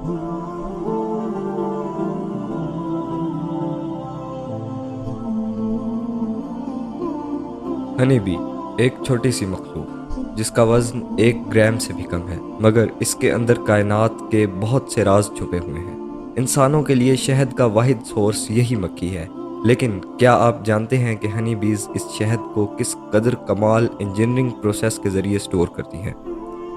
Honey bee एक छोटी सी मखलूक जिसका वज़न 1 ग्राम से भी कम है, मगर इसके अंदर कायनात के बहुत से राज छुपे हुए हैं। इंसानों के लिए शहद का वाहिद सोर्स यही मक्खी है, लेकिन क्या आप जानते हैं कि हनी बीज इस शहद को किस कदर कमाल इंजीनियरिंग प्रोसेस के ज़रिए स्टोर करती हैं?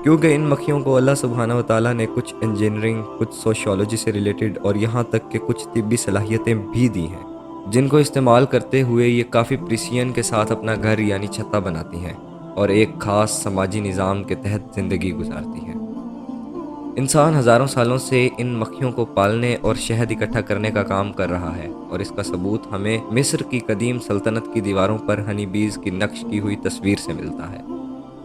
क्योंकि इन मक्खियों को अल्लाह सुब्हानहू व तआला ने कुछ इंजीनियरिंग, कुछ सोशियोलॉजी से रिलेटेड और यहाँ तक कि कुछ तिब्बी सलाहियतें भी दी हैं, जिनको इस्तेमाल करते हुए ये काफ़ी प्रिसियन के साथ अपना घर यानी छत्ता बनाती हैं और एक ख़ास समाजी निज़ाम के तहत ज़िंदगी गुजारती हैं। इंसान हज़ारों सालों से इन मक्खियों को पालने और शहद इकट्ठा करने का काम कर रहा है, और इसका सबूत हमें मिस्र की कदीम सल्तनत की दीवारों पर हनी बीज़ की नक्श की हुई तस्वीर से मिलता है।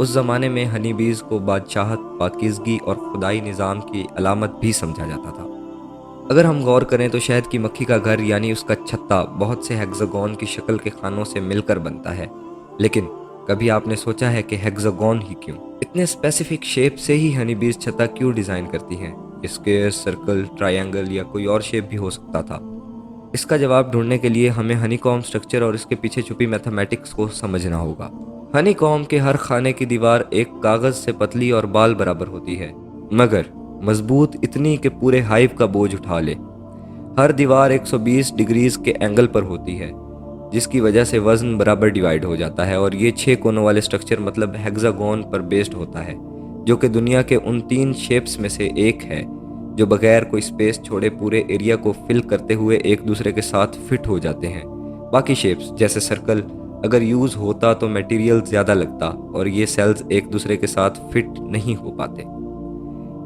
उस ज़माने में हनी बीज़ को बादशाहत, पाकीज़गी और खुदाई निज़ाम की अलामत भी समझा जाता था। अगर हम गौर करें तो शहद की मक्खी का घर यानी उसका छत्ता बहुत से हेक्सागोन की शक्ल के खानों से मिलकर बनता है, लेकिन कभी आपने सोचा है कि हेक्सागोन ही क्यों? इतने स्पेसिफिक शेप से ही हनी बीज छत्ता क्यों डिज़ाइन करती हैं? स्क्वायर, सर्कल, ट्रायंगल या कोई और शेप भी हो सकता था। इसका जवाब ढूंढने के लिए हमें हनीकॉम्ब स्ट्रक्चर और इसके पीछे छुपी मैथमेटिक्स को समझना होगा। हनीकॉम्ब के हर खाने की दीवार एक कागज़ से पतली और बाल बराबर होती है, मगर मजबूत इतनी कि पूरे हाइव का बोझ उठा ले। हर दीवार 120 डिग्रीज के एंगल पर होती है, जिसकी वजह से वज़न बराबर डिवाइड हो जाता है, और ये 6 कोनों वाले स्ट्रक्चर मतलब हेक्सागोन पर बेस्ड होता है, जो कि दुनिया के उन 3 शेप्स में से एक है जो बगैर कोई स्पेस छोड़े पूरे एरिया को फिल करते हुए एक दूसरे के साथ फिट हो जाते हैं। बाकी शेप्स जैसे सर्कल अगर यूज़ होता तो मटेरियल ज़्यादा लगता और ये सेल्स एक दूसरे के साथ फिट नहीं हो पाते।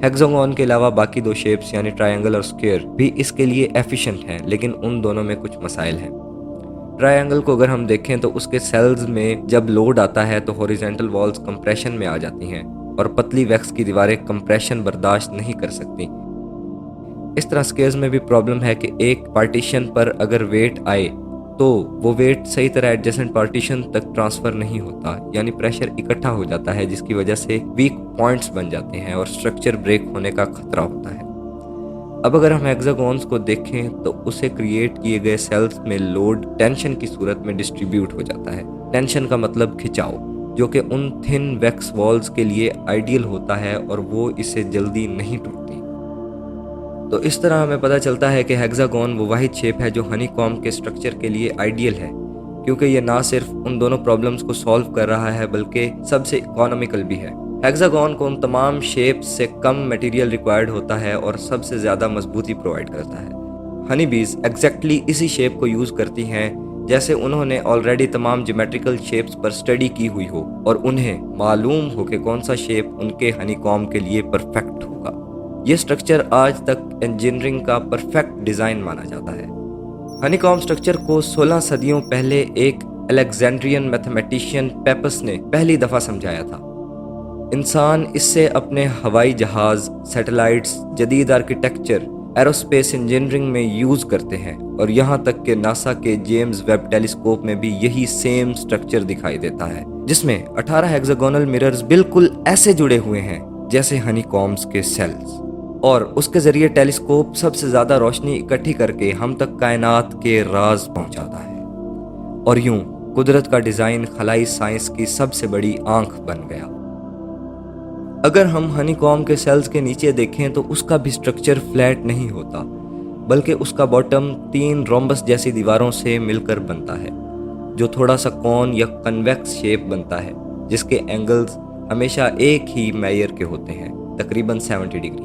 हेक्सागोन के अलावा बाकी 2 शेप्स यानी ट्रायंगल और स्क्वायर भी इसके लिए एफिशिएंट हैं, लेकिन उन दोनों में कुछ मसाइल हैं। ट्रायंगल को अगर हम देखें तो उसके सेल्स में जब लोड आता है तो हॉरिजॉन्टल वॉल्स कंप्रेशन में आ जाती हैं और पतली वैक्स की दीवारें कंप्रेशन बर्दाश्त नहीं कर सकती। इस तरह स्क्वायर्स में भी प्रॉब्लम है कि एक पार्टीशन पर अगर वेट आए तो वो वेट सही तरह एडजेसेंट पार्टीशन तक ट्रांसफ़र नहीं होता, यानी प्रेशर इकट्ठा हो जाता है, जिसकी वजह से वीक पॉइंट्स बन जाते हैं और स्ट्रक्चर ब्रेक होने का खतरा होता है। अब अगर हम हेक्सागोन्स को देखें तो उसे क्रिएट किए गए सेल्स में लोड टेंशन की सूरत में डिस्ट्रीब्यूट हो जाता है। टेंशन का मतलब खिंचाव, जो कि उन थिन वैक्स वॉल्स के लिए आइडियल होता है और वो इससे जल्दी नहीं टूटती। तो इस तरह हमें पता चलता है कि हेक्सागोन वो वाहिद शेप है जो हनीकॉम्ब के स्ट्रक्चर के लिए आइडियल है, क्योंकि ये ना सिर्फ उन दोनों प्रॉब्लम्स को सॉल्व कर रहा है बल्कि सबसे इकोनॉमिकल भी है। हेक्सागोन को उन तमाम शेप्स से कम मटेरियल रिक्वायर्ड होता है और सबसे ज़्यादा मजबूती प्रोवाइड करता है। हनी बीज एग्जैक्टली इसी शेप को यूज़ करती हैं जैसे उन्होंने ऑलरेडी तमाम ज्योमेट्रिकल शेप्स पर स्टडी की हुई हो और उन्हें मालूम हो कि कौन सा शेप उनके हनीकॉम्ब के लिए परफेक्ट होगा। ये स्ट्रक्चर आज तक इंजीनियरिंग का परफेक्ट डिज़ाइन माना जाता है। हनीकॉम्ब स्ट्रक्चर को 16 सदियों पहले एक अलेक्जेंड्रियन मैथमेटिशियन पेपस ने पहली दफ़ा समझाया था। इंसान इससे अपने हवाई जहाज़, सैटेलाइट्स, जदीद आर्किटेक्चर, एरोस्पेस इंजीनियरिंग में यूज़ करते हैं, और यहाँ तक कि नासा के जेम्स वेब टेलीस्कोप में भी यही सेम स्ट्रक्चर दिखाई देता है, जिसमें 18 हेक्सागोनल मिरर्स बिल्कुल ऐसे जुड़े हुए हैं जैसे हनीकॉम्ब्स के सेल्स, और उसके ज़रिए टेलीस्कोप सबसे ज़्यादा रोशनी इकट्ठी करके हम तक कायनात के राज पहुँचाता है। और यूं कुदरत का डिज़ाइन खलाई साइंस की सबसे बड़ी आंख बन गया। अगर हम हनीकॉम्ब के सेल्स के नीचे देखें तो उसका भी स्ट्रक्चर फ्लैट नहीं होता, बल्कि उसका बॉटम 3 रोम्बस जैसी दीवारों से मिलकर बनता है, जो थोड़ा सा कॉन या कन्वेक्स शेप बनता है, जिसके एंगल्स हमेशा एक ही मेजर के होते हैं, तकरीबन 70 डिग्री।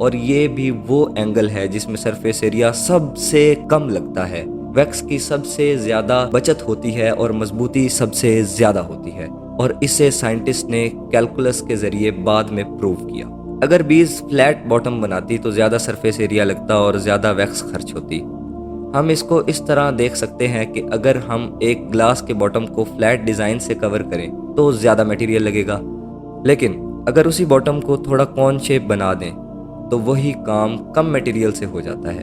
और ये भी वो एंगल है जिसमें सरफेस एरिया सबसे कम लगता है, वैक्स की सबसे ज़्यादा बचत होती है और मजबूती सबसे ज़्यादा होती है, और इसे साइंटिस्ट ने कैलकुलस के ज़रिए बाद में प्रूव किया। अगर बीज फ्लैट बॉटम बनाती तो ज़्यादा सरफेस एरिया लगता और ज़्यादा वैक्स खर्च होती। हम इसको इस तरह देख सकते हैं कि अगर हम एक ग्लास के बॉटम को फ्लैट डिज़ाइन से कवर करें तो ज़्यादा मटेरियल लगेगा, लेकिन अगर उसी बॉटम को थोड़ा कॉन शेप बना दें तो वही काम कम मटेरियल से हो जाता है।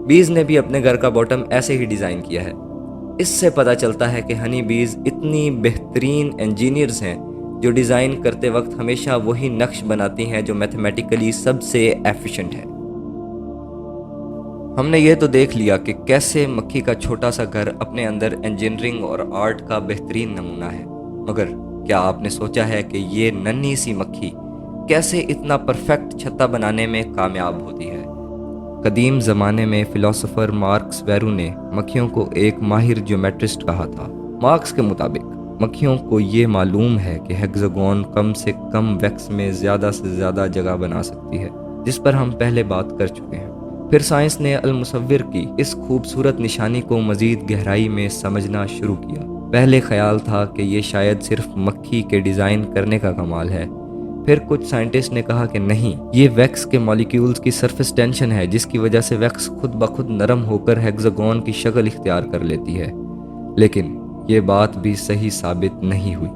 बीज ने भी अपने घर का बॉटम ऐसे ही डिज़ाइन किया है। इससे पता चलता है कि हनी बीज इतनी बेहतरीन इंजीनियर्स हैं जो डिज़ाइन करते वक्त हमेशा वही नक्श बनाती हैं जो मैथमेटिकली सबसे एफिशिएंट है। हमने ये तो देख लिया कि कैसे मक्खी का छोटा सा घर अपने अंदर इंजीनियरिंग और आर्ट का बेहतरीन नमूना है, मगर क्या आपने सोचा है कि ये नन्ही सी मक्खी कैसे इतना परफेक्ट छत्ता बनाने में कामयाब होती है। कदीम ज़माने में फ़िलासफ़र मार्क्स वेरू ने मक्खियों को एक माहिर ज्योमेट्रिस्ट कहा था। मार्क्स के मुताबिक मक्खियों को ये मालूम है कि हेक्सागोन कम से कम वैक्स में ज़्यादा से ज़्यादा जगह बना सकती है, जिस पर हम पहले बात कर चुके हैं। फिर साइंस ने अल-मुसव्विर की इस खूबसूरत निशानी को मज़ीद गहराई में समझना शुरू किया। पहले ख्याल था कि ये शायद सिर्फ मक्खी के डिज़ाइन करने का कमाल है। फिर कुछ साइंटिस्ट ने कहा कि नहीं, ये वैक्स के मॉलिक्यूल्स की सरफेस टेंशन है, जिसकी वजह से वैक्स खुद ब खुद नरम होकर हेक्सागोन की शक्ल इख्तियार कर लेती है। लेकिन ये बात भी सही साबित नहीं हुई,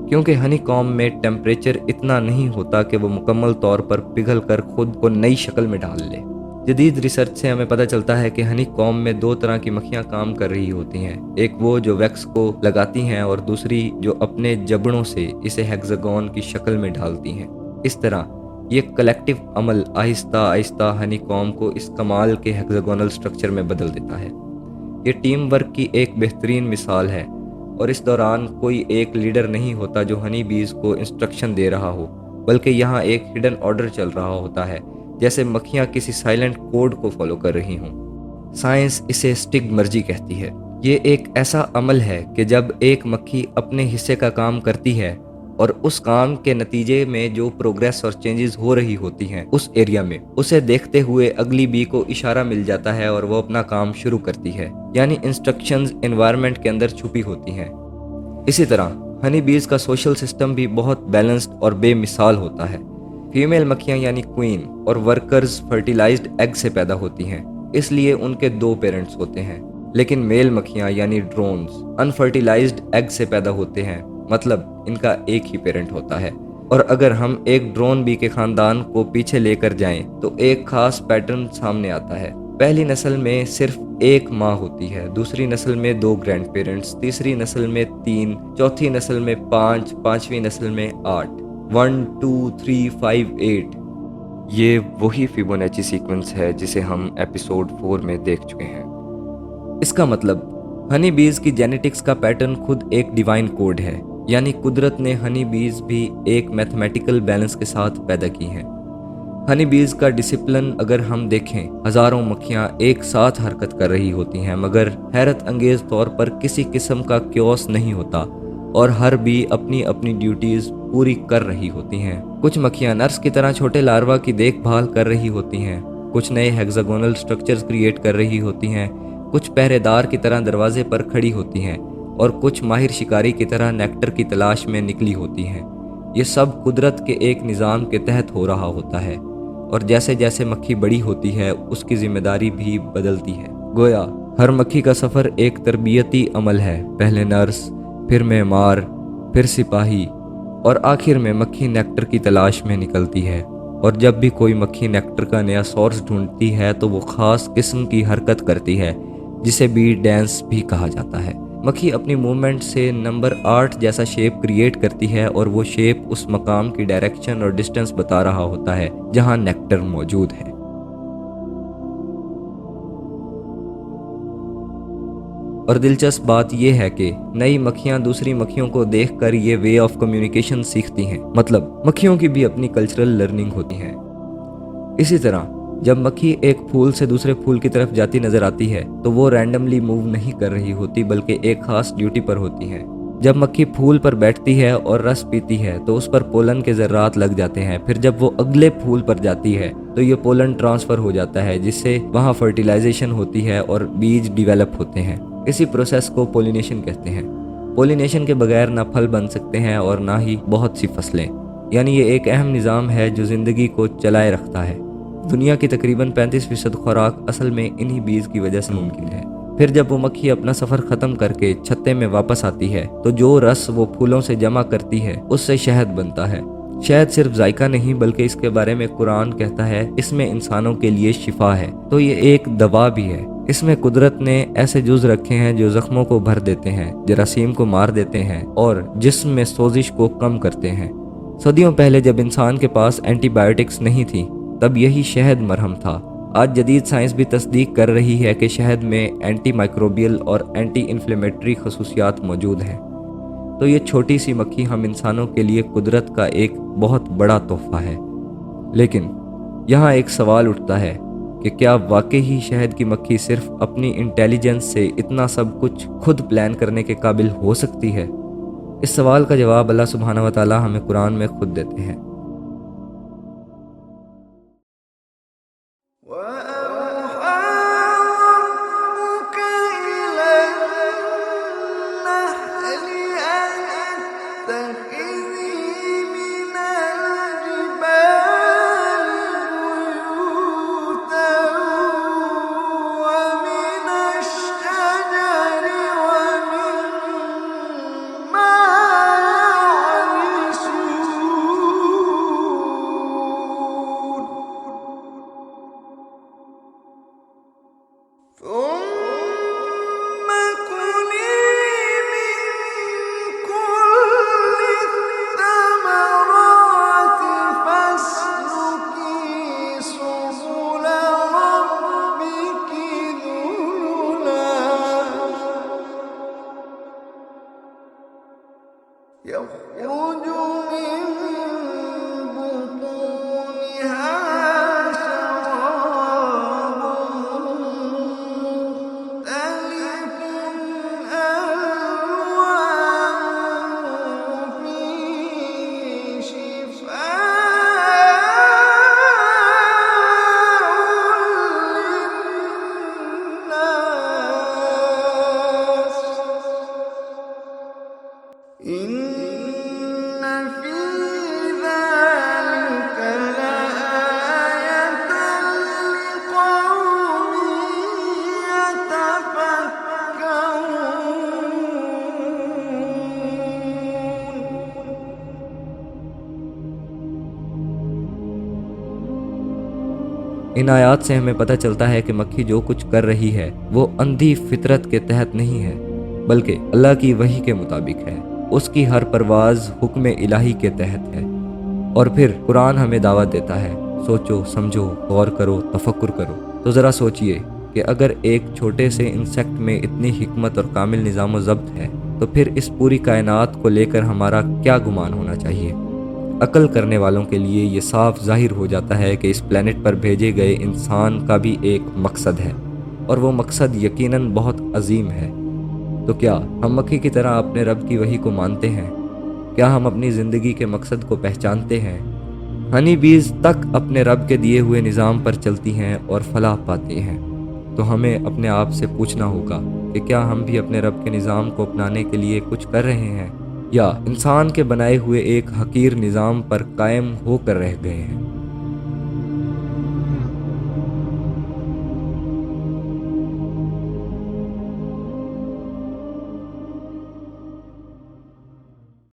क्योंकि हनीकॉम्ब में टेम्परेचर इतना नहीं होता कि वो मुकम्मल तौर पर पिघल कर खुद को नई शक्ल में ढाल ले। जदीद रिसर्च से हमें पता चलता है कि हनीकॉम्ब में दो तरह की मक्खियाँ काम कर रही होती हैं, एक वो जो वैक्स को लगाती हैं और दूसरी जो अपने जबड़ों से इसे हेक्सागोन की शक्ल में ढालती हैं। इस तरह ये कलेक्टिव अमल आहिस्ता आहिस्ता हनीकॉम्ब को इस कमाल के हेक्सागोनल स्ट्रक्चर में बदल देता है। ये टीम वर्क की एक बेहतरीन मिसाल है, और इस दौरान कोई एक लीडर नहीं होता जो हनी बीज को इंस्ट्रक्शन दे रहा हो, बल्कि यहाँ एक हिडन ऑर्डर चल रहा होता है, जैसे मक्खियाँ किसी साइलेंट कोड को फॉलो कर रही हों। साइंस इसे स्टिग्मर्जी कहती है। ये एक ऐसा अमल है कि जब एक मक्खी अपने हिस्से का काम करती है और उस काम के नतीजे में जो प्रोग्रेस और चेंजेस हो रही होती हैं उस एरिया में, उसे देखते हुए अगली बी को इशारा मिल जाता है और वो अपना काम शुरू करती है। यानी इंस्ट्रक्शंस एनवायरनमेंट के अंदर छुपी होती हैं। इसी तरह हनी बीज का सोशल सिस्टम भी बहुत बैलेंस्ड और बेमिसाल होता है। फीमेल मक्खियाँ यानी क्वीन और वर्कर्स फर्टिलाइज्ड एग से पैदा होती हैं, इसलिए उनके दो पेरेंट्स होते हैं। लेकिन मेल मक्खियाँ यानी ड्रोन्स अनफर्टिलाइज्ड एग से पैदा होते हैं, मतलब इनका एक ही पेरेंट होता है। और अगर हम एक ड्रोन बी के खानदान को पीछे लेकर जाएं तो एक खास पैटर्न सामने आता है। पहली नस्ल में सिर्फ एक माँ होती है, दूसरी नस्ल में दो ग्रैंड पेरेंट्स, तीसरी नस्ल में 3, चौथी नस्ल में 5, पांचवी नस्ल में 8। 1 2 3 5 8। ये वही फिबोनाची सीक्वेंस है जिसे हम एपिसोड 4 में देख चुके हैं। इसका मतलब हनी बीज की जेनेटिक्स का पैटर्न खुद एक डिवाइन कोड है, यानी कुदरत ने हनी बीज भी एक मैथमेटिकल बैलेंस के साथ पैदा की हैं। हनी बीज का डिसिप्लिन अगर हम देखें, हज़ारों मक्खियाँ एक साथ हरकत कर रही होती हैं, मगर हैरत अंगेज तौर पर किसी किस्म का क्योस नहीं होता और हर बी अपनी अपनी ड्यूटीज़ पूरी कर रही होती हैं। कुछ मक्खियाँ नर्स की तरह छोटे लार्वा की देखभाल कर रही होती हैं, कुछ नए हेक्सागोनल स्ट्रक्चर्स क्रिएट कर रही होती हैं, कुछ पहरेदार की तरह दरवाजे पर खड़ी होती हैं और कुछ माहिर शिकारी की तरह नेक्टर की तलाश में निकली होती हैं। ये सब कुदरत के एक निज़ाम के तहत हो रहा होता है, और जैसे जैसे मक्खी बड़ी होती है उसकी जिम्मेदारी भी बदलती है। गोया हर मक्खी का सफ़र एक तरबियती अमल है, पहले नर्स, फिर मेमार, फिर सिपाही, और आखिर में मक्खी नेक्टर की तलाश में निकलती है। और जब भी कोई मक्खी नेक्टर का नया सोर्स ढूंढती है तो वो ख़ास किस्म की हरकत करती है, जिसे बी डांस भी कहा जाता है। मक्खी अपनी मूवमेंट से नंबर 8 जैसा शेप क्रिएट करती है, और वो शेप उस मकाम की डायरेक्शन और डिस्टेंस बता रहा होता है जहां नेक्टर मौजूद है। और दिलचस्प बात यह है कि नई मक्खियां दूसरी मक्खियों को देखकर ये वे ऑफ कम्युनिकेशन सीखती हैं, मतलब मक्खियों की भी अपनी कल्चरल लर्निंग होती है। इसी तरह जब मक्खी एक फूल से दूसरे फूल की तरफ जाती नजर आती है तो वो रैंडमली मूव नहीं कर रही होती, बल्कि एक खास ड्यूटी पर होती है। जब मक्खी फूल पर बैठती है और रस पीती है तो उस पर पोलन के ज़र्रात लग जाते हैं। फिर जब वो अगले फूल पर जाती है तो ये पोलन ट्रांसफ़र हो जाता है, जिससे वहाँ फर्टिलाइजेशन होती है और बीज डिवेलप होते हैं। इसी प्रोसेस को पोलिनेशन कहते हैं। पोलिनेशन के बगैर ना फल बन सकते हैं और ना ही बहुत सी फसलें, यानी ये एक अहम निज़ाम है जो ज़िंदगी को चलाए रखता है। दुनिया की तकरीबन 35% खुराक असल में इन्हीं बीज की वजह से मुमकिन है। फिर जब वो मक्खी अपना सफ़र ख़त्म करके छत्ते में वापस आती है तो जो रस वो फूलों से जमा करती है उससे शहद बनता है। शहद सिर्फ जायका नहीं बल्कि इसके बारे में कुरान कहता है इसमें इंसानों के लिए शिफा है, तो ये एक दवा भी है। इसमें कुदरत ने ऐसे जुज रखे हैं जो जख्मों को भर देते हैं, जरासीम को मार देते हैं और जिस्म में सोजिश को कम करते हैं। सदियों पहले जब इंसान के पास एंटीबायोटिक्स नहीं थी तब यही शहद मरहम था, آج جدید سائنس بھی تصدیق کر رہی ہے کہ شہد میں اینٹی مائکروبیل اور اینٹی انفلیمیٹری خصوصیات موجود ہیں۔ تو یہ چھوٹی سی مکھی ہم انسانوں کے لیے قدرت کا ایک بہت بڑا تحفہ ہے۔ لیکن یہاں ایک سوال اٹھتا ہے کہ کیا واقعی شہد کی مکھی صرف اپنی انٹیلیجنس سے اتنا سب کچھ خود پلان کرنے کے قابل ہو سکتی ہے؟ اس سوال کا جواب اللہ سبحانہ و تعالی ہمیں قرآن میں خود دیتے ہیں۔ ان آیات سے ہمیں پتہ چلتا ہے کہ مکھی جو کچھ کر رہی ہے وہ اندھی فطرت کے تحت نہیں ہے، بلکہ اللہ کی وحی کے مطابق ہے۔ اس کی ہر پرواز حکم الہی کے تحت ہے۔ اور پھر قرآن ہمیں دعوت دیتا ہے، سوچو، سمجھو، غور کرو، تفکر کرو۔ تو ذرا سوچئے کہ اگر ایک چھوٹے سے انسیکٹ میں اتنی حکمت اور کامل نظام و ضبط ہے تو پھر اس پوری کائنات کو لے کر ہمارا کیا گمان ہونا چاہیے؟ عقل کرنے والوں کے لیے یہ صاف ظاہر ہو جاتا ہے کہ اس پلینٹ پر بھیجے گئے انسان کا بھی ایک مقصد ہے، اور وہ مقصد یقیناً بہت عظیم ہے۔ تو کیا ہم مکھی کی طرح اپنے رب کی وحی کو مانتے ہیں؟ کیا ہم اپنی زندگی کے مقصد کو پہچانتے ہیں؟ ہنی بیز تک اپنے رب کے دیے ہوئے نظام پر چلتی ہیں اور فلاح پاتی ہیں۔ تو ہمیں اپنے آپ سے پوچھنا ہوگا کہ کیا ہم بھی اپنے رب کے نظام کو اپنانے کے لیے کچھ کر رہے ہیں، یا انسان کے بنائے ہوئے ایک حقیر نظام پر قائم ہو کر رہ گئے ہیں؟